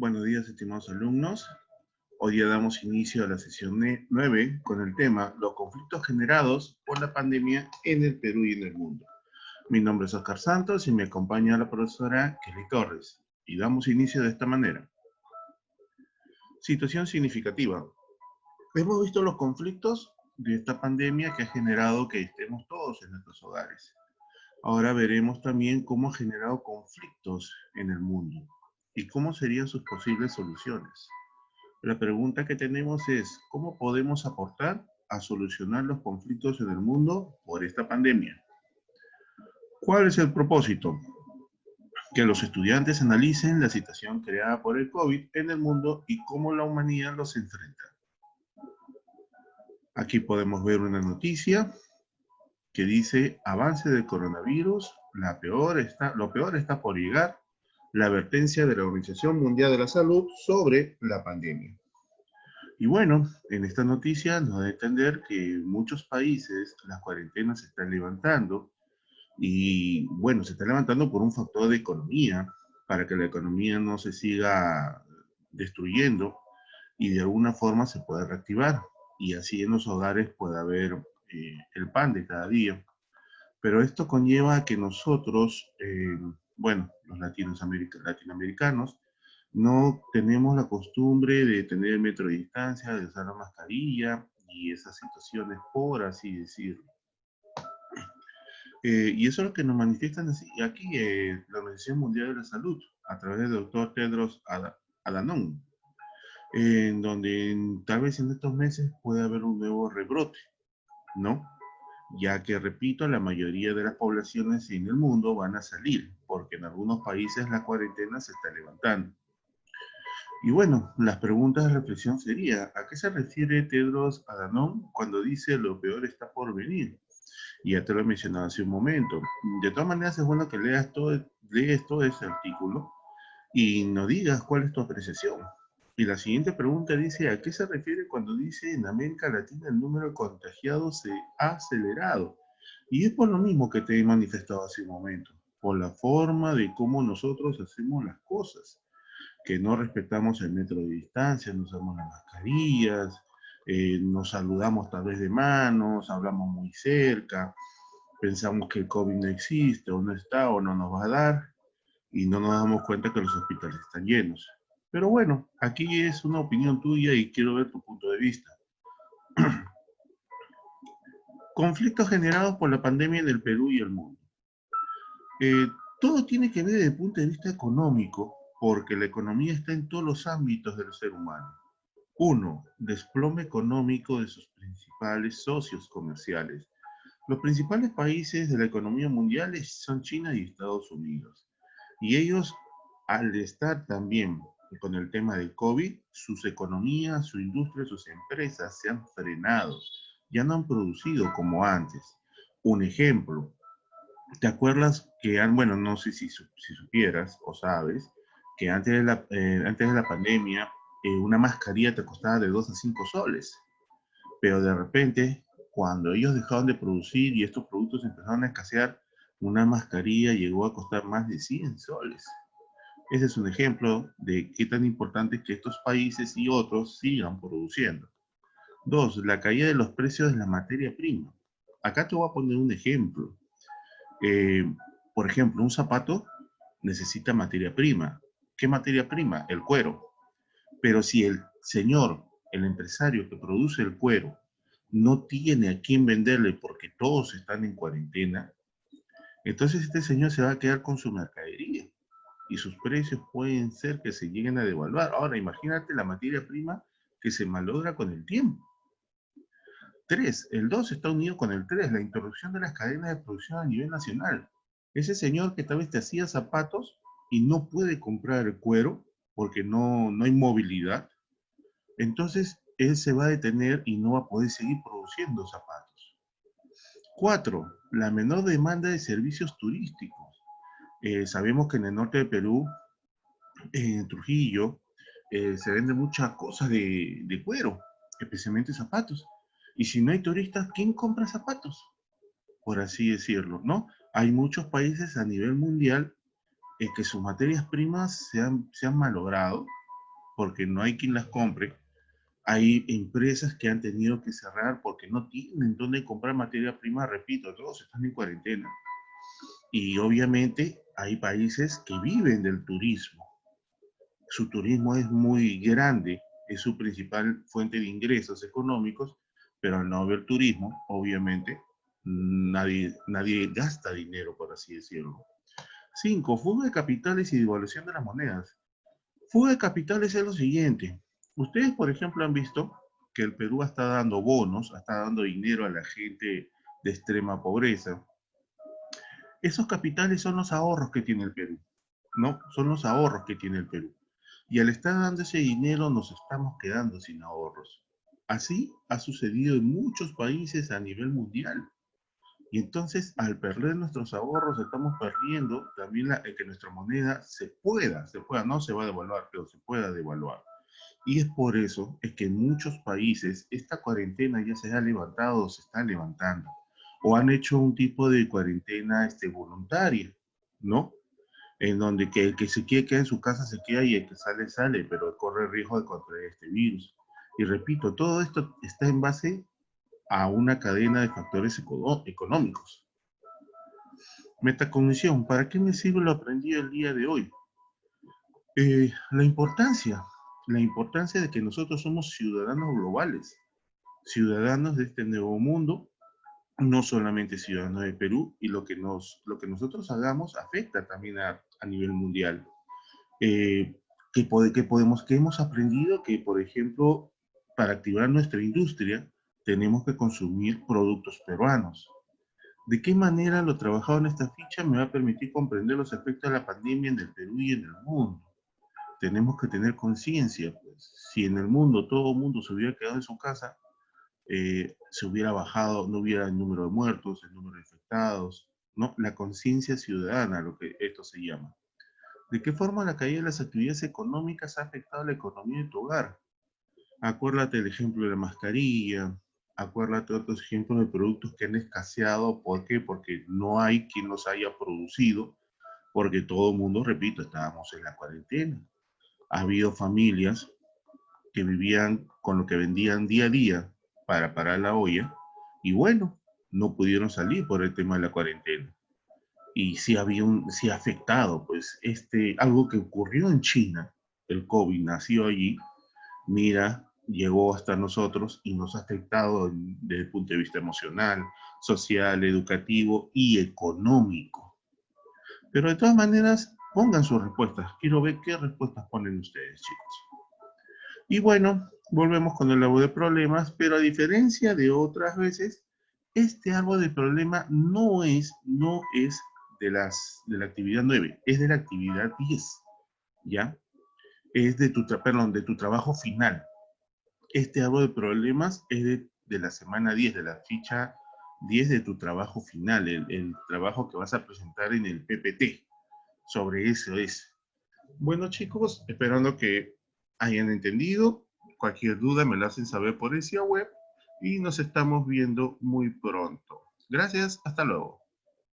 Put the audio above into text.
Buenos días, estimados alumnos. Hoy día damos inicio a la sesión 9 con el tema los conflictos generados por la pandemia en el Perú y en el mundo. Mi nombre es Oscar Santos y me acompaña la profesora Kelly Torres. Y damos inicio de esta manera. Situación significativa. Hemos visto los conflictos de esta pandemia que ha generado que estemos todos en nuestros hogares. Ahora veremos también cómo ha generado conflictos en el mundo y cómo serían sus posibles soluciones. La pregunta que tenemos es, ¿cómo podemos aportar a solucionar los conflictos en el mundo por esta pandemia? ¿Cuál es el propósito? Que los estudiantes analicen la situación creada por el COVID en el mundo y cómo la humanidad los enfrenta. Aquí podemos ver una noticia que dice, avance del coronavirus, lo peor está por llegar, la advertencia de la Organización Mundial de la Salud sobre la pandemia. Y bueno, en esta noticia nos da a entender que en muchos países las cuarentenas se están levantando y bueno, se están levantando por un factor de economía, para que la economía no se siga destruyendo y de alguna forma se pueda reactivar y así en los hogares pueda haber el pan de cada día. Pero esto conlleva a que nosotros, bueno, los latinoamericanos, no tenemos la costumbre de tener el metro de distancia, de usar la mascarilla y esas situaciones, por así decirlo. Y eso es lo que nos manifiestan aquí la Organización Mundial de la Salud, a través del doctor Tedros Adhanom, en donde tal vez en estos meses puede haber un nuevo rebrote, ¿no? Ya que, repito, la mayoría de las poblaciones en el mundo van a salir, porque en algunos países la cuarentena se está levantando. Y bueno, las preguntas de reflexión sería, ¿a qué se refiere Tedros Adhanom cuando dice lo peor está por venir? Y ya te lo he mencionado hace un momento. De todas maneras es bueno que leas todo ese artículo y nos digas cuál es tu apreciación. Y la siguiente pregunta dice, ¿a qué se refiere cuando dice en América Latina el número de contagiados se ha acelerado? Y es por lo mismo que te he manifestado hace un momento, por la forma de cómo nosotros hacemos las cosas, que no respetamos el metro de distancia, no usamos las mascarillas, nos saludamos tal vez de manos, hablamos muy cerca, pensamos que el COVID no existe o no está o no nos va a dar, y no nos damos cuenta que los hospitales están llenos. Pero bueno, aquí es una opinión tuya y quiero ver tu punto de vista. Conflictos generados por la pandemia en el Perú y el mundo. Todo tiene que ver desde el punto de vista económico, porque la economía está en todos los ámbitos del ser humano. Uno, desplome económico de sus principales socios comerciales. Los principales países de la economía mundial son China y Estados Unidos. Y ellos, al estar también con el tema del COVID, sus economías, su industria, sus empresas se han frenado. Ya no han producido como antes. Un ejemplo, ¿te acuerdas que, bueno, no sé si supieras o sabes, que antes de la pandemia una mascarilla te costaba de 2 a 5 soles? Pero de repente, cuando ellos dejaron de producir y estos productos empezaron a escasear, una mascarilla llegó a costar más de 100 soles. Ese es un ejemplo de qué tan importante es que estos países y otros sigan produciendo. Dos, la caída de los precios de la materia prima. Acá te voy a poner un ejemplo. Eh, por ejemplo, un zapato necesita materia prima. ¿Qué materia prima? El cuero. Pero si el señor, el empresario que produce el cuero, no tiene a quién venderle porque todos están en cuarentena, entonces este señor se va a quedar con su mercadería y sus precios pueden ser que se lleguen a devaluar. Ahora, imagínate la materia prima que se malogra con el tiempo. 3. El 2 está unido con el 3, la interrupción de las cadenas de producción a nivel nacional. Ese señor que tal vez te hacía zapatos y no puede comprar el cuero porque no hay movilidad, entonces él se va a detener y no va a poder seguir produciendo zapatos. 4. La menor demanda de servicios turísticos. Sabemos que en el norte de Perú, en Trujillo, se venden muchas cosas de cuero, especialmente zapatos. Y si no hay turistas, ¿quién compra zapatos? Por así decirlo, ¿no? Hay muchos países a nivel mundial que sus materias primas se han malogrado porque no hay quien las compre. Hay empresas que han tenido que cerrar porque no tienen dónde comprar materia prima, repito, todos están en cuarentena. Y obviamente hay países que viven del turismo. Su turismo es muy grande, es su principal fuente de ingresos económicos, pero al no haber turismo, obviamente, nadie gasta dinero, por así decirlo. 5. Fuga de capitales y devaluación de las monedas. Fuga de capitales es lo siguiente. Ustedes, por ejemplo, han visto que el Perú está dando bonos, está dando dinero a la gente de extrema pobreza. Esos capitales son los ahorros que tiene el Perú, ¿no? Son los ahorros que tiene el Perú. Y al estar dando ese dinero nos estamos quedando sin ahorros. Así ha sucedido en muchos países a nivel mundial. Y entonces, al perder nuestros ahorros, estamos perdiendo también que nuestra moneda se pueda, no se va a devaluar, pero se pueda devaluar. Y es por eso es que en muchos países esta cuarentena ya se ha levantado o se está levantando. O han hecho un tipo de cuarentena voluntaria, ¿no? En donde que el que se quiere quedar en su casa se queda y el que sale, sale, pero corre riesgo de contraer este virus. Y repito, todo esto está en base a una cadena de factores económicos. Metacognición, ¿para qué me sirve lo aprendido el día de hoy? La importancia de que nosotros somos ciudadanos globales, ciudadanos de este nuevo mundo, no solamente ciudadanos de Perú, y lo que nosotros hagamos afecta también a nivel mundial. Que hemos aprendido que, por ejemplo, para activar nuestra industria, tenemos que consumir productos peruanos. ¿De qué manera lo trabajado en esta ficha me va a permitir comprender los efectos de la pandemia en el Perú y en el mundo? Tenemos que tener conciencia, pues, si en el mundo todo el mundo se hubiera quedado en su casa, se hubiera bajado, no hubiera el número de muertos, el número de infectados, ¿no? La conciencia ciudadana, lo que esto se llama. ¿De qué forma la caída de las actividades económicas ha afectado la economía de tu hogar? Acuérdate del ejemplo de la mascarilla, acuérdate de otros ejemplos de productos que han escaseado. ¿Por qué? Porque no hay quien los haya producido, porque todo el mundo, repito, estábamos en la cuarentena. Ha habido familias que vivían con lo que vendían día a día para parar la olla, y bueno, no pudieron salir por el tema de la cuarentena. Y sí ha afectado, pues, algo que ocurrió en China, el COVID nació allí, mira, llegó hasta nosotros y nos ha afectado desde el punto de vista emocional, social, educativo y económico. Pero de todas maneras, pongan sus respuestas. Quiero ver qué respuestas ponen ustedes, chicos. Y bueno, volvemos con el árbol de problemas, pero a diferencia de otras veces, este árbol de problema no es de la actividad 9, es de la actividad 10, ¿ya? Es de tu trabajo final. Este árbol de problemas es de la semana 10, de la ficha 10 de tu trabajo final, el trabajo que vas a presentar en el PPT. Sobre eso es. Bueno, chicos, esperando que hayan entendido. Cualquier duda me la hacen saber por el sitio web y nos estamos viendo muy pronto. Gracias, hasta luego.